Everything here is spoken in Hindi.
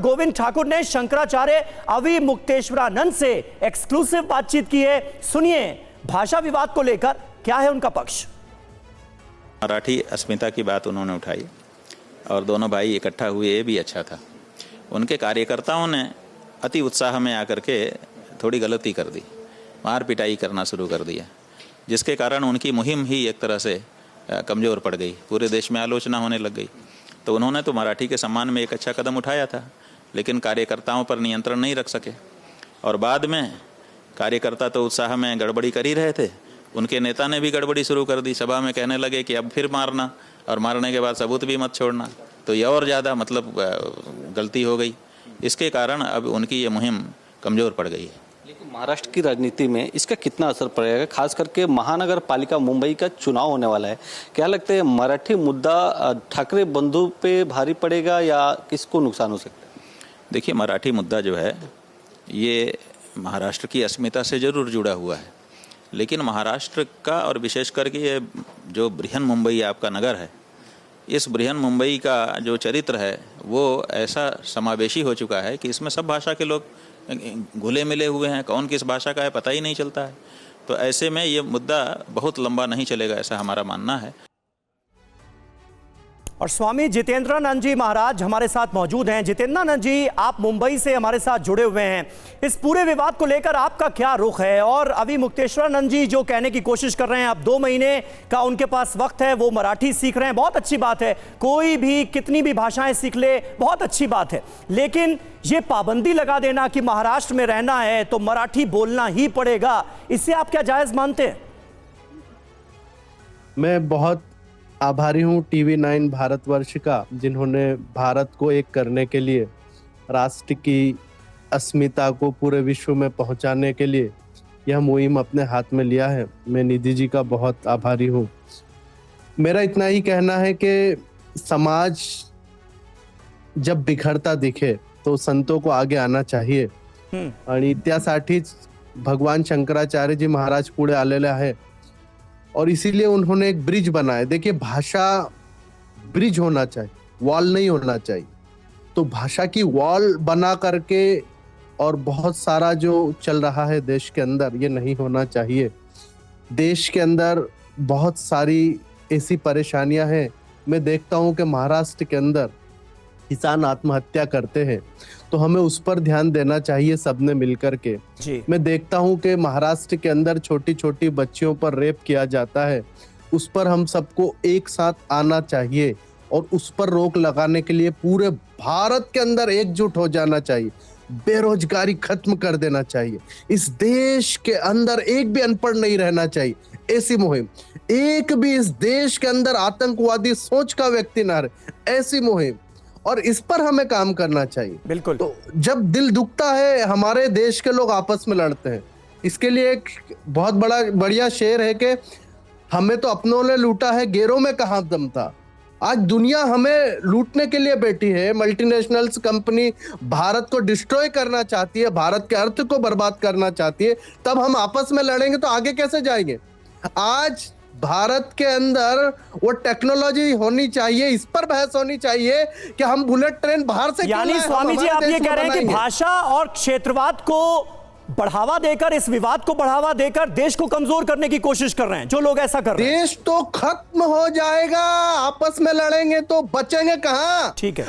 गोविंद ठाकुर ने शंकराचार्य अविमुक्तेश्वरानंद से एक्सक्लूसिव बातचीत की है। सुनिए भाषा विवाद को लेकर क्या है उनका पक्ष। मराठी अस्मिता की बात उन्होंने उठाई और दोनों भाई इकट्ठा हुए, ये भी अच्छा था। उनके कार्यकर्ताओं ने अति उत्साह में आकर के थोड़ी गलती कर दी, मार पिटाई करना शुरू कर दिया, जिसके कारण उनकी मुहिम ही एक तरह से कमज़ोर पड़ गई। पूरे देश में आलोचना होने लग गई। तो उन्होंने तो मराठी के सम्मान में एक अच्छा कदम उठाया था, लेकिन कार्यकर्ताओं पर नियंत्रण नहीं रख सके और बाद में कार्यकर्ता तो उत्साह में गड़बड़ी कर ही रहे थे, उनके नेता ने भी गड़बड़ी शुरू कर दी। सभा में कहने लगे कि अब फिर मारना और मारने के बाद सबूत भी मत छोड़ना। तो ये और ज़्यादा मतलब गलती हो गई। इसके कारण अब उनकी ये मुहिम कमज़ोर पड़ गई है। लेकिन महाराष्ट्र की राजनीति में इसका कितना असर पड़ेगा, खास करके महानगर पालिका मुंबई का चुनाव होने वाला है। क्या लगता है मराठी मुद्दा ठाकरे बंधु पे भारी पड़ेगा या किसको नुकसान हो सकता है? देखिए, मराठी मुद्दा जो है ये महाराष्ट्र की अस्मिता से ज़रूर जुड़ा हुआ है, लेकिन महाराष्ट्र का और विशेष करके ये जो बृहन मुंबई आपका नगर है, इस बृहन मुंबई का जो चरित्र है वो ऐसा समावेशी हो चुका है कि इसमें सब भाषा के लोग घुले मिले हुए हैं। कौन किस भाषा का है पता ही नहीं चलता है। तो ऐसे में ये मुद्दा बहुत लंबा नहीं चलेगा, ऐसा हमारा मानना है। और स्वामी जितेंद्रानंद जी महाराज हमारे साथ मौजूद हैं। जितेंद्रानंद जी, आप मुंबई से हमारे साथ जुड़े हुए हैं। इस पूरे विवाद को लेकर आपका क्या रुख है? और अविमुक्तेश्वरानंद जी जो कहने की कोशिश कर रहे हैं, अब 2 महीने का उनके पास वक्त है, वो मराठी सीख रहे हैं, बहुत अच्छी बात है। कोई भी कितनी भी भाषाएं सीख ले, बहुत अच्छी बात है। लेकिन ये पाबंदी लगा देना कि महाराष्ट्र में रहना है तो मराठी बोलना ही पड़ेगा, इससे आप क्या जायज मानते हैं? मैं बहुत आभारी हूँ TV9 भारतवर्ष का, जिन्होंने भारत को एक करने के लिए, राष्ट्र की अस्मिता को पूरे विश्व में पहुंचाने के लिए यह मुहिम अपने हाथ में लिया है। मैं निधि जी का बहुत आभारी हूँ। मेरा इतना ही कहना है कि समाज जब बिखरता दिखे तो संतों को आगे आना चाहिए आणि त्यासाठीच भगवान शंकराचार्य जी महाराज पुढे आलेले आहे और इसीलिए उन्होंने एक ब्रिज बनाया। देखिए, भाषा ब्रिज होना चाहिए, वॉल नहीं होना चाहिए। तो भाषा की वॉल बना करके और बहुत सारा जो चल रहा है देश के अंदर, ये नहीं होना चाहिए। देश के अंदर बहुत सारी ऐसी परेशानियां हैं। मैं देखता हूं कि महाराष्ट्र के अंदर किसान आत्महत्या करते हैं, तो हमें उस पर ध्यान देना चाहिए सबने मिलकर के। मैं देखता हूं कि महाराष्ट्र के अंदर छोटी छोटी बच्चियों पर रेप किया जाता है, उस पर हम सबको एक साथ आना चाहिए और उस पर रोक लगाने के लिए पूरे भारत के अंदर एकजुट हो जाना चाहिए। बेरोजगारी खत्म कर देना चाहिए। इस देश के अंदर एक भी अनपढ़ नहीं रहना चाहिए। ऐसी मुहिम, एक भी इस देश के अंदर आतंकवादी सोच का व्यक्ति ना रहे, ऐसी मुहिम, और इस पर हमें काम करना चाहिए। बिल्कुल। तो जब दिल दुखता है, हमारे देश के लोग आपस में लड़ते हैं। इसके लिए एक बहुत बढ़िया शेर है कि हमें तो अपनों ने लूटा है, गैरों में कहां दम था। आज दुनिया हमें लूटने के लिए बैठी है। मल्टीनेशनल्स कंपनी भारत को डिस्ट्रॉय करना चाहती है, भारत के अर्थ को बर्बाद करना चाहती है। तब हम आपस में लड़ेंगे तो आगे कैसे जाएंगे? आज भारत के अंदर वो टेक्नोलॉजी होनी चाहिए, इस पर बहस होनी चाहिए कि हम बुलेट ट्रेन बाहर से, यानी स्वामी जी आप ये कह रहे हैं कि भाषा और क्षेत्रवाद को बढ़ावा देकर, इस विवाद को बढ़ावा देकर देश को कमजोर करने की कोशिश कर रहे हैं जो लोग ऐसा कर रहे हैं। देश तो खत्म हो जाएगा, आपस में लड़ेंगे तो बचेंगे कहां? ठीक है।